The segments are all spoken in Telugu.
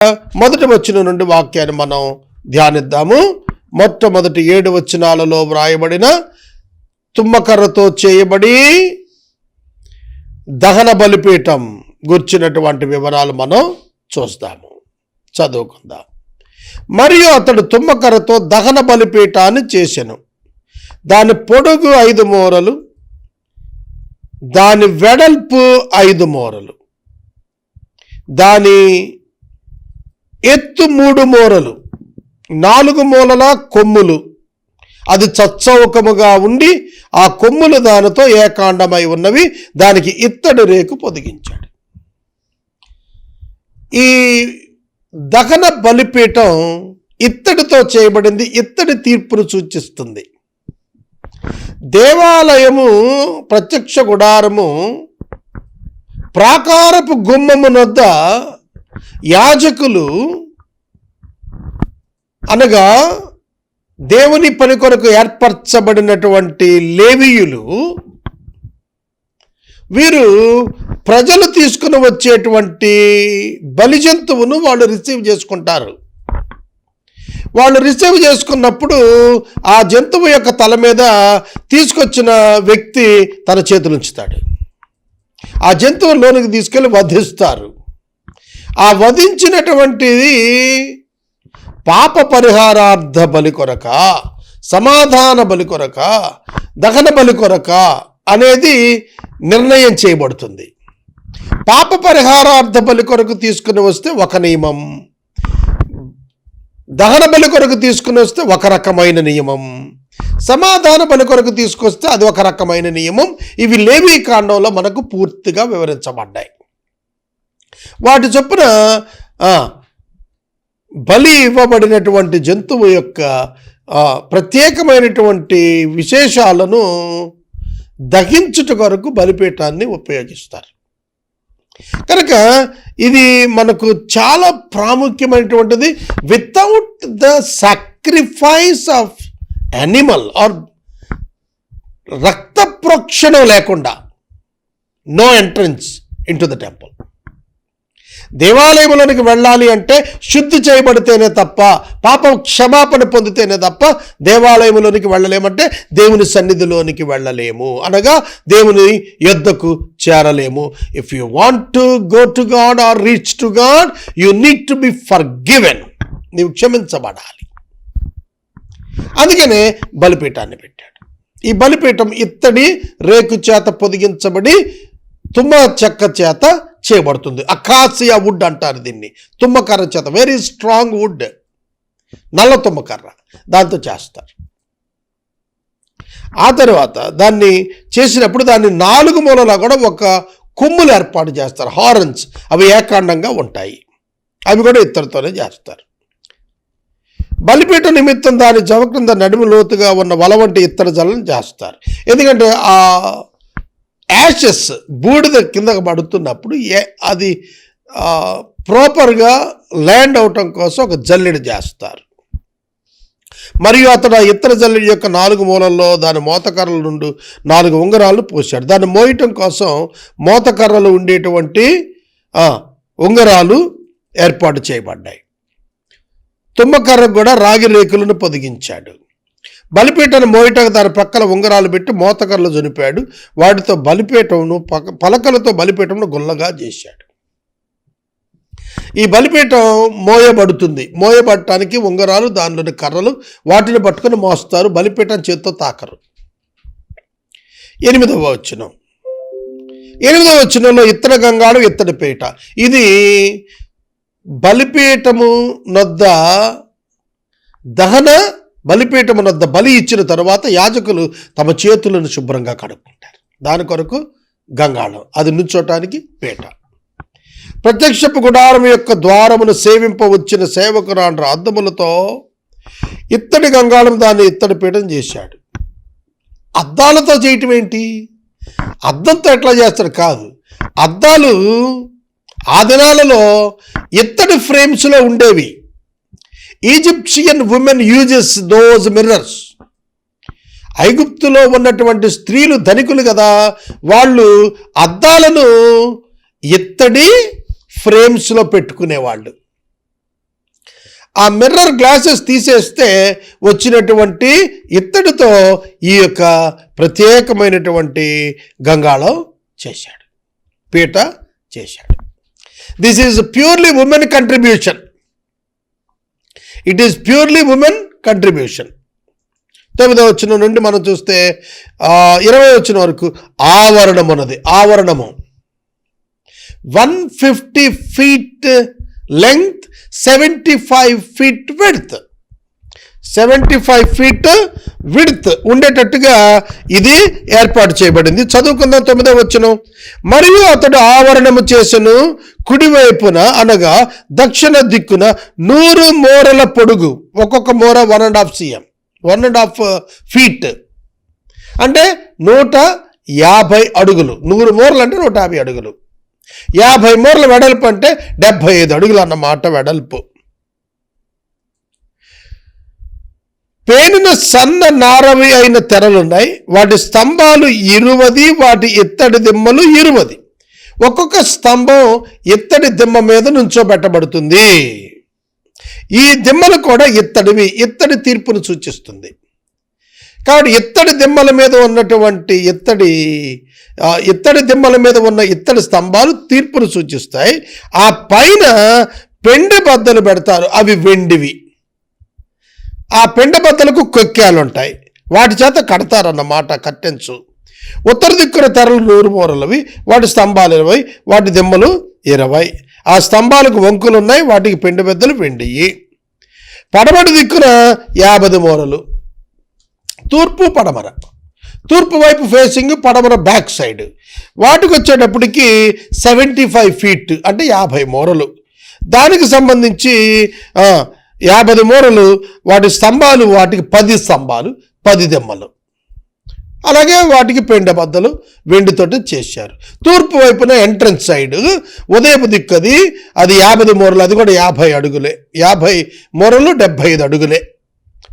మొదటి వచనం నుండి వాక్యాన్ని మనం ధ్యానిద్దాము. మొట్టమొదటి 7 వచనాలలో వ్రాయబడిన తుమ్మకర్రతో చేయబడి దహన బలిపీఠం గుర్చినటువంటి వివరాలు మనం చూస్తాము, చదువుకుందాం. మరియు అతడు తుమ్మకర్రతో దహన బలిపీఠాన్ని చేసెను. దాని పొడుగు 5 మూరలు, దాని వెడల్పు 5 మూరలు, దాని ఎత్తు 3 మూరలు, 4 మూలల కొమ్ములు. అది చచ్చౌకముగా ఉండి ఆ కొమ్ములు దానితో ఏకాండమై ఉన్నవి. దానికి ఇత్తడి రేకు పొదిగించాడు. ఈ దహన బలిపీఠం ఇత్తడితో చేయబడింది. ఇత్తడి తీర్పును సూచిస్తుంది. దేవాలయము ప్రత్యక్ష గుడారము ప్రాకారపు గుమ్మమునొద్ద యాజకులు అనగా దేవుని పని కొరకు ఏర్పరచబడినటువంటి లేవీయులు, వీరు ప్రజలు తీసుకుని వచ్చేటువంటి బలి జంతువును వాళ్ళు రిసీవ్ చేసుకుంటారు. వాళ్ళు రిసీవ్ చేసుకున్నప్పుడు ఆ జంతువు యొక్క తల మీద తీసుకొచ్చిన వ్యక్తి తన చేతులు ఉంచుతాడు. ఆ జంతువు లోనికి తీసుకెళ్ళి వధిస్తారు. ఆ వధించినటువంటిది పాప పరిహారార్థ బలి కొరక, సమాధాన బలి కొరక, దహన బలి కొరక అనేది నిర్ణయం చేయబడుతుంది. పాప పరిహారార్థ బలి కొరకు తీసుకుని వస్తే ఒక నియమం, దహన బలి కొరకు తీసుకుని వస్తే ఒక రకమైన నియమం, సమాధాన బలి కొరకు తీసుకొస్తే అది ఒక రకమైన నియమం. ఇవి లేవీ కాండంలో మనకు పూర్తిగా వివరించబడ్డాయి. వాటి చొప్పున బలి ఇవ్వబడినటువంటి జంతువు యొక్క ప్రత్యేకమైనటువంటి విశేషాలను దహించుట కొరకు బలిపీఠాన్ని ఉపయోగిస్తారు. కనుక ఇది మనకు చాలా ప్రాముఖ్యమైనటువంటిది. Without the sacrifice of animal or రక్త ప్రోక్షణం లేకుండా no entrance into the temple. దేవాలయంలోనికి వెళ్ళాలి అంటే శుద్ధి చేయబడితేనే తప్ప, పాప క్షమాపణ పొందితేనే తప్ప దేవాలయంలోనికి వెళ్ళలేమంటే దేవుని సన్నిధిలోనికి వెళ్ళలేము, అనగా దేవుని యొద్దకు చేరలేము. If you want to go to God or reach to God, you need to be forgiven. నీవు క్షమించబడాలి. అందుకనే బలిపీఠాన్ని పెట్టాడు. ఈ బలిపీఠం ఇత్తడి రేకు చేత పొదిగించబడి తుమ్మ చెక్క చేత చేయబడుతుంది. అకాసియా వుడ్ అంటారు దీన్ని. తుమ్మకర్ర చేత, వెరీ స్ట్రాంగ్ వుడ్, నల్ల తుమ్మకర్ర, దాంతో చేస్తారు. ఆ తర్వాత దాన్ని చేసినప్పుడు దాన్ని 4 మూలలా కూడా ఒక కొమ్ములు ఏర్పాటు చేస్తారు, హార్న్స్. అవి ఏకాండంగా ఉంటాయి. అవి కూడా ఇత్తడితోనే చేస్తారు. బలిపీఠ నిమిత్తం దాని జవ కింద నడుము లోతుగా ఉన్న వల వంటి ఇత్తడి జలను చేస్తారు. ఎందుకంటే ఆ యాషెస్ బూడిద కిందకు పడుతున్నప్పుడు అది ప్రాపర్గా ల్యాండ్ అవటం కోసం ఒక జల్లెడ చేస్తారు. మరియు అతడు ఆ ఇత్తడి జల్లెడ యొక్క 4 మూలల్లో దాని మోతకర్రల నుండి 4 ఉంగరాలు పోశాడు. దాన్ని మోయటం కోసం మోతకర్రలు ఉండేటువంటి ఉంగరాలు ఏర్పాటు చేయబడ్డాయి. తుమ్మకర్రకు కూడా రాగి రేకులను పొదిగించాడు. బలిపీఠను మోయటకు దాని ప్రక్కల ఉంగరాలు పెట్టి మోతకర్రలు జొనిపాడు. వాటితో బలిపీఠమును పలకలతో బలిపీఠమును గుల్లగా చేశాడు. ఈ బలిపీఠం మోయబడుతుంది. మోయబడటానికి ఉంగరాలు, దానిలోని కర్రలు, వాటిని పట్టుకుని మోస్తారు. బలిపీఠం చేత్తో తాకరు. 8వ వచనంలో ఇత్తడి గంగాళం, ఇత్తడి పీట. ఇది బలిపీఠము నొద్ద దహన బలిపీఠము నొద్ద బలి ఇచ్చిన తరువాత యాజకులు తమ చేతులను శుభ్రంగా కడుక్కుంటారు. దాని కొరకు గంగాళం, అది నుంచోటానికి పీట. ప్రత్యక్షపు గుడారం యొక్క ద్వారమును సేవింపవచ్చిన సేవకురాండ్ర అద్దములతో ఇత్తడి గంగాళం, దాన్ని ఇత్తడి పీఠం చేశాడు. అద్దాలతో చేయటం ఏంటి? అద్దంతో ఎట్లా చేస్తాడు కాదు. అద్దాలు ఆ దినాలలో ఇత్తడి ఫ్రేమ్స్లో ఉండేవి. Egyptian women uses those mirrors. ఐగుప్తులో ఉన్నటువంటి స్త్రీలు ధనికులు కదా, వాళ్ళు అద్దాలను ఇత్తడి ఫ్రేమ్స్లో పెట్టుకునేవాళ్ళు. ఆ మిర్రర్ గ్లాసెస్ తీసేస్తే వచ్చినటువంటి ఇత్తడితో ఈ యొక్క ప్రత్యేకమైనటువంటి గంగాళం చేశాడు, పీట చేశాడు. This is purely women contribution. It is purely women contribution. 9వ వచనం నుండి మనం చూస్తే 20వ వచనం వరకు ఆవరణం ఉన్నది. ఆవరణము 150 feet length, 75 feet width, 75 feet width ఉండేటట్టుగా ఇది ఏర్పాటు చేయబడింది. చదువుకుందాం 9వ వచనం. మరియు అతడు ఆవరణము చేసెను, కుడివైపున అనగా దక్షిణ దిక్కున 100 మూరల పొడుగు, ఒక్కొక్క మూర 1.5 cm, 1.5 feet అంటే 150 అడుగులు. 100 మూరలు అంటే 150 అడుగులు. 50 మూరల వెడల్పు అంటే 75 అడుగులు అన్నమాట వెడల్పు. పేనిన సన్న నారవి అయిన తెరలున్నాయి. వాటి స్తంభాలు 20, వాటి ఇత్తడి దిమ్మలు 20. ఒక్కొక్క స్తంభం ఇత్తడి దిమ్మ మీద నుంచోబెట్టబడుతుంది. ఈ దిమ్మలు కూడా ఇత్తడివి, ఇత్తడి తీర్పును సూచిస్తుంది. కాబట్టి ఇత్తడి దిమ్మల మీద ఉన్నటువంటి ఇత్తడి దిమ్మల మీద ఉన్న ఇత్తడి స్తంభాలు తీర్పును సూచిస్తాయి. ఆ పైన పెండె బద్దలు పెడతారు, అవి వెండివి. ఆ పెండె బద్దలకు కొక్కాలు ఉంటాయి, వాటి చేత కడతారన్నమాట కర్టెన్స్. ఉత్తర దిక్కున తెరలు 100 మూరలవి, వాటి స్తంభాలు 20, వాటి దిమ్మలు 20. ఆ స్తంభాలకు వంకులు ఉన్నాయి, వాటికి పెండె బద్దలు వెండియి. పడమటి దిక్కున 50 మూరలు, తూర్పు పడమర. తూర్పు వైపు ఫేసింగ్, పడమర బ్యాక్ సైడ్. వాటికి వచ్చేటప్పటికి 75 feet అంటే 50 మూరలు. దానికి సంబంధించి 50 మూరలు. వాటి స్తంభాలు, వాటికి 10 స్తంభాలు, 10 దిమ్మలు. అలాగే వాటికి పెండె బద్దలు వెండితోటి చేశారు. తూర్పు వైపున ఎంట్రన్స్ సైడ్ ఉదయపు దిక్కు అది 50 మూరలు, అది కూడా 50 అడుగులే. 50 మూరలు 75 అడుగులే.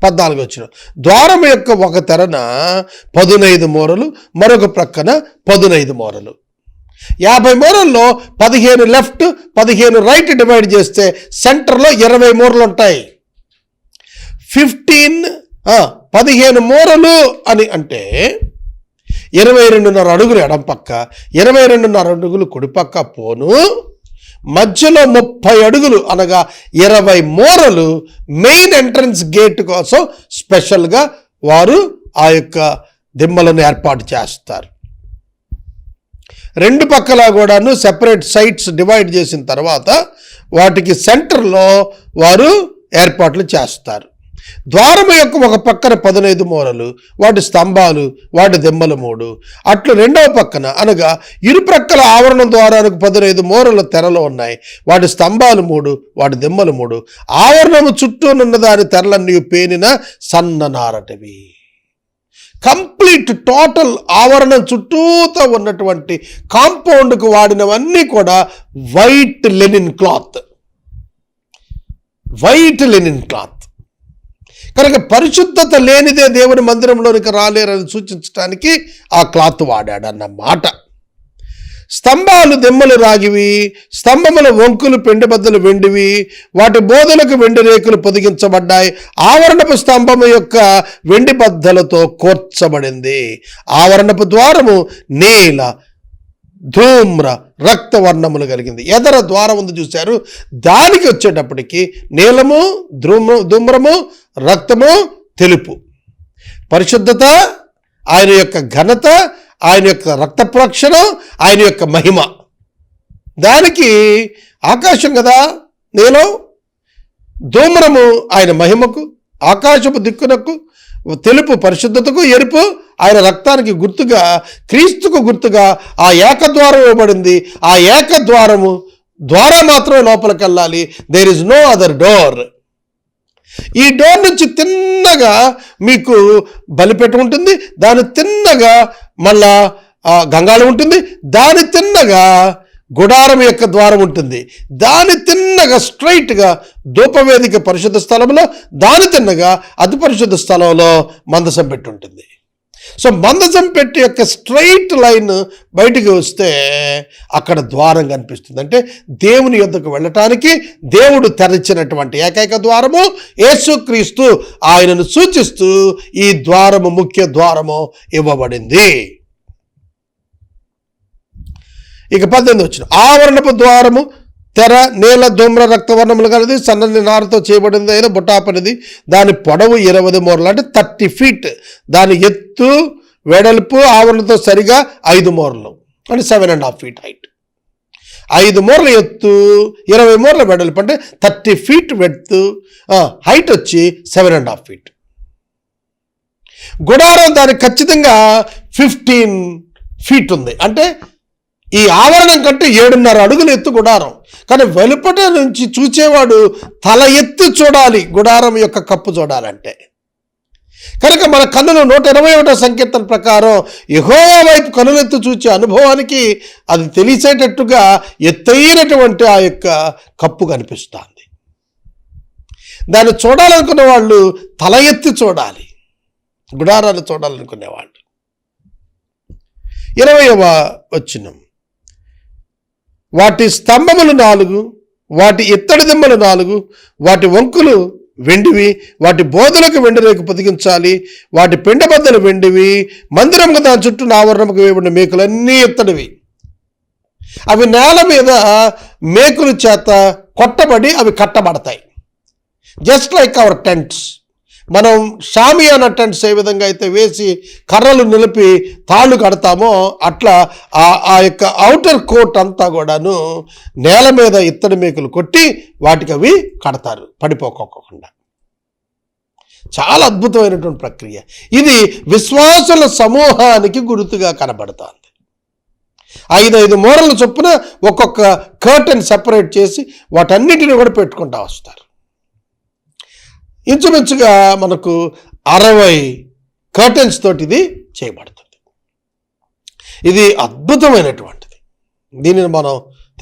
14 వచనం. ద్వారం యొక్క ఒక తెరన 15 మూరలు, మరొక ప్రక్కన 15 మూరలు. 50 మూరల్లో 15 లెఫ్ట్, 15 రైట్ డివైడ్ చేస్తే సెంటర్లో 20 మూరలు ఉంటాయి. 15 మూరలు అని అంటే 22.5 అడుగులు ఎడం పక్క, 22.5 అడుగులు కుడిపక్క పోను, మధ్యలో 30 అడుగులు అనగా 20 మూరలు మెయిన్ ఎంట్రన్స్ గేట్ కోసం స్పెషల్గా వారు ఆ యొక్క దిమ్మలను ఏర్పాటు చేస్తారు. 2 పక్కలా కూడాను సెపరేట్ సైట్స్ డివైడ్ చేసిన తర్వాత వాటికి సెంటర్లో వారు ఏర్పాట్లు చేస్తారు. ద్వారము యొక్క ఒక పక్కన 15 మూరలు, వాటి స్తంభాలు, వాటి దిమ్మలు 3. అట్లు రెండవ పక్కన అనగా ఇరుప్రక్కల ఆవరణం ద్వారానికి 15 మూరల తెరలు ఉన్నాయి, వాటి స్తంభాలు 3, వాటి దిమ్మలు 3. ఆవరణము చుట్టూనున్న దాని తెరలన్నీ పేనిన సన్న నారటివి. కంప్లీట్ టోటల్ ఆవరణం చుట్టూతో ఉన్నటువంటి కాంపౌండ్కు వాడినవన్నీ కూడా వైట్ లెనిన్ క్లాత్. కనుక పరిశుద్ధత లేనిదే దేవుని మందిరంలోనికి రాలేరని సూచించడానికి ఆ క్లాత్ వాడాడన్నమాట. స్తంభాలు దిమ్మలు రాగివి, స్తంభముల వంకులు పెండెబద్దలు వెండివి, వాటి బోధలకు వెండి రేకులు పొదిగించబడ్డాయి. ఆవరణపు స్తంభము యొక్క వెండి బద్దలతో కోర్చబడింది. ఆవరణపు ద్వారము నీల, ధూమ్ర, రక్తవర్ణములు కలిగింది. ఎదర ద్వారం ఉంది చూశారు, దానికి వచ్చేటప్పటికి నీలము, ధూమ్రము, రక్తము, తెలుపు. పరిశుద్ధత, ఆయన యొక్క ఘనత, ఆయన యొక్క రక్త ప్రోక్షణ, ఆయన యొక్క మహిమ. దానికి ఆకాశం కదా నీలం, ధూమ్రము ఆయన మహిమకు, ఆకాశపు దిక్కునకు, తెలుపు పరిశుద్ధతకు, ఎరుపు ఆయన రక్తానికి గుర్తుగా, క్రీస్తుకు గుర్తుగా ఆ ఏకద్వారం ఇవ్వబడింది. ఆ ఏకద్వారము ద్వారా మాత్రమే లోపలికి వెళ్ళాలి. There is no other door. ఈ డోర్ నుంచి తిన్నగా మీకు బలిపెట్టు ఉంటుంది, దాని తిన్నగా మళ్ళా గంగాళం ఉంటుంది, దాని తిన్నగా గుడారం యొక్క ద్వారం ఉంటుంది, దాని తిన్నగా స్ట్రైట్గా ధూపవేదిక పరిశుద్ధ స్థలంలో, దాని తిన్నగా అతి పరిశుద్ధ స్థలంలో మందసం పెట్టి ఉంటుంది. సో మందసం పెట్టి యొక్క స్ట్రైట్ లైన్ బయటికి వస్తే అక్కడ ద్వారం కనిపిస్తుంది. అంటే దేవుని యొద్దకు వెళ్ళటానికి దేవుడు తెరచినటువంటి ఏకైక ద్వారము యేసుక్రీస్తు. ఆయనను సూచిస్తూ ఈ ద్వారము, ముఖ్య ద్వారము ఇవ్వబడింది. ఇక 18 వచ్చిన ఆవరణపు ద్వారము తెర నీల ధూమ్ర రక్తవర్ణములు కలిది సన్నని నారతో చేయబడింది అయిన బుటాపనిది. దాని పొడవు 20 మూరలు, అంటే 30 feet. దాని ఎత్తు వెడల్పు ఆవరణతో సరిగా 5 మూరలు, అంటే 7.5 feet హైట్. 5 మూరల ఎత్తు, 20 మూరల వెడల్పు, అంటే 30 feet వెడల్పు, హైట్ వచ్చి 7.5 feet. గుడారం దానికి ఖచ్చితంగా 15 feet ఉంది. అంటే ఈ ఆవరణం కంటే 7.5 అడుగులు ఎత్తు గుడారం. కానీ వెలుపట నుంచి చూచేవాడు తల ఎత్తి చూడాలి గుడారం యొక్క కప్పు చూడాలంటే. కనుక మన కన్నులు 121వ సంకీర్తన ప్రకారం యెహోవా వైపు కన్నులెత్తి చూచే అనుభవానికి అది తెలిసేటట్టుగా ఎత్తైనటువంటి ఆ యొక్క కప్పు కనిపిస్తుంది. దాన్ని చూడాలనుకున్న వాళ్ళు తల ఎత్తి చూడాలి, గుడారాన్ని చూడాలనుకునేవాళ్ళు. 20వ వచనం వాటి స్తంభములు 4, వాటి ఇత్తడి దిమ్మలు 4, వాటి వంకులు వెండివి, వాటి బోధలకు వెండి రేకు పొదిగించాలి, వాటి పిండబద్దలు వెండివి. మందిరంగా దాని చుట్టూ ఆవరణముకు వేయబడిన మేకులన్నీ ఇత్తడివి. అవి నేల మీద మేకుల చేత కొట్టబడి అవి కట్టబడతాయి. Just like our tents. మనం షామియానా టెంట్స్ ఏ విధంగా అయితే వేసి కర్రలు నిలిపి తాళ్ళు కడతామో అట్లా ఆ యొక్క ఔటర్ కోట్ అంతా కూడాను నేల మీద ఇత్తడి మేకులు కొట్టి వాటికి అవి కడతారు పడిపోకోకుండా. చాలా అద్భుతమైనటువంటి ప్రక్రియ ఇది. విశ్వాసుల సమూహానికి గుర్తుగా కనబడుతుంది. 5 మూరల చొప్పున ఒక్కొక్క కర్టెన్ సెపరేట్ చేసి వాటన్నిటిని కూడా పెట్టుకుంటూ వస్తారు. ఇంచుమించుగా మనకు 60 కర్టెన్స్ తోటి ఇది చేయబడుతుంది. ఇది అద్భుతమైనటువంటిది. దీనిని మనం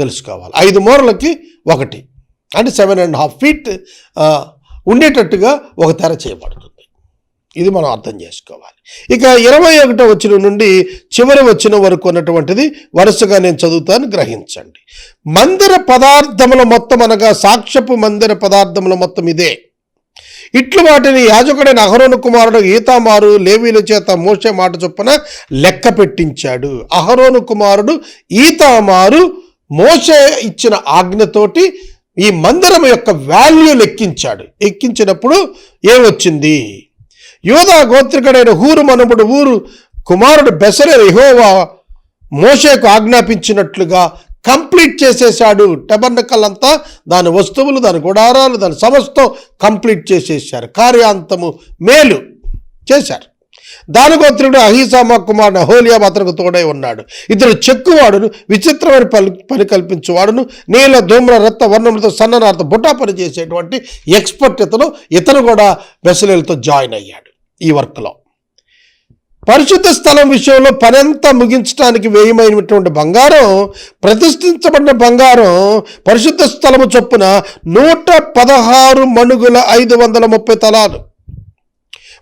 తెలుసుకోవాలి. 5 మూరలకి 1, అంటే 7.5 feet ఉండేటట్టుగా ఒక తెర చేయబడుతుంది. ఇది మనం అర్థం చేసుకోవాలి. ఇక 21వ వచనం నుండి చివరి వచనం వరకు ఉన్నటువంటిది వరుసగా నేను చదువుతాను, గ్రహించండి. మందిర పదార్థముల మొత్తం అనగా సాక్ష్యపు మందిర పదార్థముల మొత్తం ఇదే. ఇట్లు వాటిని యాజకుడైన అహరోను కుమారుడు ఈతామారు లేవీల చేత మోషే మాట చొప్పున లెక్క పెట్టించాడు. అహరోను కుమారుడు ఈతామారు మోషే ఇచ్చిన ఆజ్ఞతోటి ఈ మందిరం యొక్క వాల్యూ లెక్కించాడు. ఎక్కించినప్పుడు ఏమొచ్చింది? యూదా గోత్రికుడైన హూరు మనుమడు ఊరు కుమారుడు బెసలేలు యెహోవా మోషేకు ఆజ్ఞాపించినట్లుగా కంప్లీట్ చేసేసాడు. టబర్నకల్ అంతా, దాని వస్తువులు, దాని గుడారాలు, దాని సమస్తం కంప్లీట్ చేసేసారు. కార్యాంతము మేలు చేశారు. దాని గోత్రుడు అహీసామా కుమారుడు అహోలియాబు అతనికి తోడై ఉన్నాడు. ఇతడు చెక్కువాడును, విచిత్రమైన పని కల్పించేవాడును, నీల ధూమ్ర రక్త వర్ణములతో సన్ననారతో బుటా పని చేసేటువంటి ఎక్స్పర్ట్ ఇతను కూడా బెసలేలుతో జాయిన్ అయ్యాడు ఈ వర్క్లో. పరిశుద్ధ స్థలం విషయంలో పనంతా ముగించడానికి వ్యయమైనటువంటి బంగారం, ప్రతిష్ఠించబడిన బంగారం పరిశుద్ధ స్థలము చొప్పున 116 మణుగుల 530 తలాలు.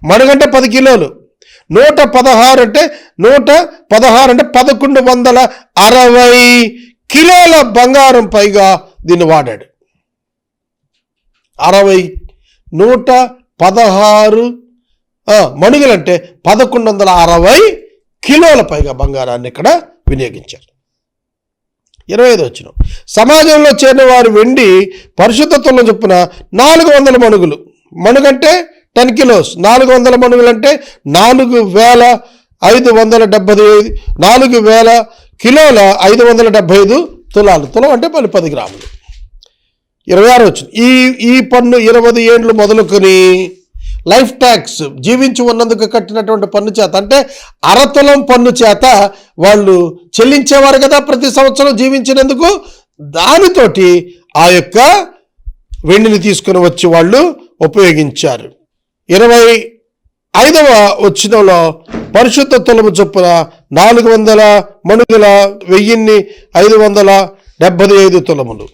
మణుగంటే 10 కిలోలు. 116 అంటే 1160 కిలోల బంగారం పైగా దీన్ని వాడాడు. 116 మణుగులంటే 1160 కిలోల పైగా బంగారాన్ని ఇక్కడ వినియోగించారు. 25 వచనం సమాజంలో చేరిన వారు వెండి పరిశుద్ధత్వంలో చొప్పున 400 మణుగులు. మణుగంటే 10 kilos. 400 మణుగులంటే 4575 4000 కిలోల 575 తులాలు. తులం అంటే 10 గ్రాములు. 26 వచనం ఈ పన్ను 20 ఏండ్లు మొదలుకొని లైఫ్ ట్యాక్స్ జీవించి ఉన్నందుకు కట్టినటువంటి పన్ను చేత, అంటే అరతులం పన్ను చేత వాళ్ళు చెల్లించేవారు కదా ప్రతి సంవత్సరం జీవించినందుకు. దానితోటి ఆ యొక్క వెండిని తీసుకుని వచ్చి వాళ్ళు ఉపయోగించారు. 25వ వచనంలో పరిశుద్ధ తులము చొప్పున 400 మణుగుల 1575 తులములు.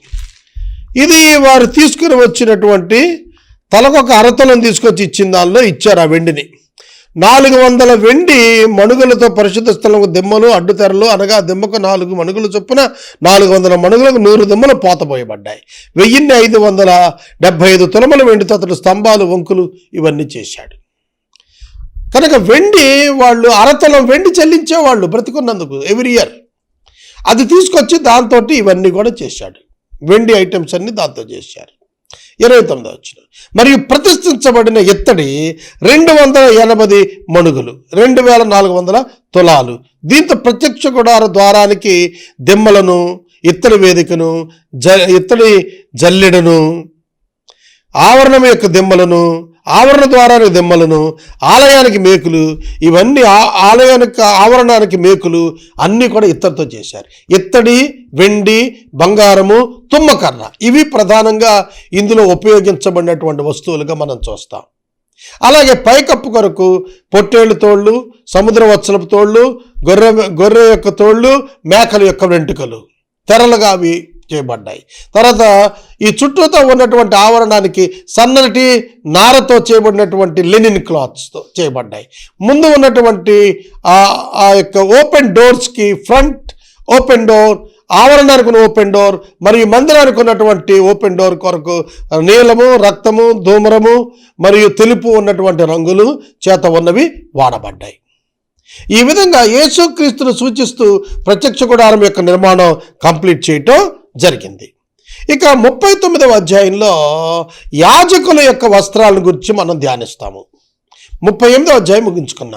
ఇది వారు తీసుకుని వచ్చినటువంటి తలకొక అరతులం తీసుకొచ్చి ఇచ్చిన దానిలో ఇచ్చారు ఆ వెండిని. 400 వెండి మణుగులతో పరిశుద్ధ స్థలము దిమ్మలు అడ్డుతెరలు అనగా దిమ్మకు 4 మణుగులు చొప్పున 400 మణుగులకు 100 దిమ్మలు పోతపోయబడ్డాయి. 1575 తులముల వెండితో అతడు స్తంభాలు వంకులు ఇవన్నీ చేశాడు. కనుక వెండి వాళ్ళు అరతులం వెండి చెల్లించేవాళ్ళు బ్రతికున్నందుకు ఎవ్రీ ఇయర్. అది తీసుకొచ్చి దాంతో ఇవన్నీ కూడా చేశాడు. వెండి ఐటమ్స్ అన్ని దాంతో చేశారు. 29వ వచనం, మరియు ప్రతిష్ఠించబడిన ఇత్తడి 280 మణుగులు 2400 తులాలు. దీంతో ప్రత్యక్ష గుడార ద్వారానికి దిమ్మలను, ఇత్తడి వేదికను, ఇత్తడి జల్లెడను, ఆవరణం యొక్క దిమ్మలను, ఆవరణ ద్వారానికి దిమ్మలను, ఆలయానికి మేకులు, ఇవన్నీ ఆలయానికి ఆవరణానికి మేకులు అన్నీ కూడా ఇత్తడితో చేశారు. ఇత్తడి, వెండి, బంగారము, తుమ్మకర్ర ఇవి ప్రధానంగా ఇందులో ఉపయోగించబడినటువంటి వస్తువులుగా మనం చూస్తాం. అలాగే పైకప్పు కొరకు పొట్టేళ్ళు తోళ్ళు, సముద్ర వత్సలపు తోళ్ళు, గొర్రె యొక్క తోళ్ళు, మేకల యొక్క వెంట్రుకలు తెరలుగా అవి చేయబడ్డాయి. తర్వాత ఈ చుట్టూతో ఉన్నటువంటి ఆవరణానికి సన్నటి నారతో చేయబడినటువంటి లెనిన్ క్లాత్స్తో చేయబడ్డాయి. ముందు ఉన్నటువంటి ఆ యొక్క ఓపెన్ డోర్స్కి ఫ్రంట్ ఓపెన్ డోర్, ఆవరణానికి ఉన్న ఓపెన్ డోర్ మరియు మందిరానికి ఉన్నటువంటి ఓపెన్ డోర్ కొరకు నీలము, రక్తము, ధూమరము మరియు తెలుపు ఉన్నటువంటి రంగులు చేత ఉన్నవి వాడబడ్డాయి. ఈ విధంగా యేసుక్రీస్తును సూచిస్తూ ప్రత్యక్ష గుడారం యొక్క నిర్మాణం కంప్లీట్ చేయటం జరిగింది. ఇక 39వ అధ్యాయంలో యాజకుల యొక్క వస్త్రాల గురించి మనం ధ్యానిస్తాము. 38వ అధ్యాయం ముగించుకున్నాం.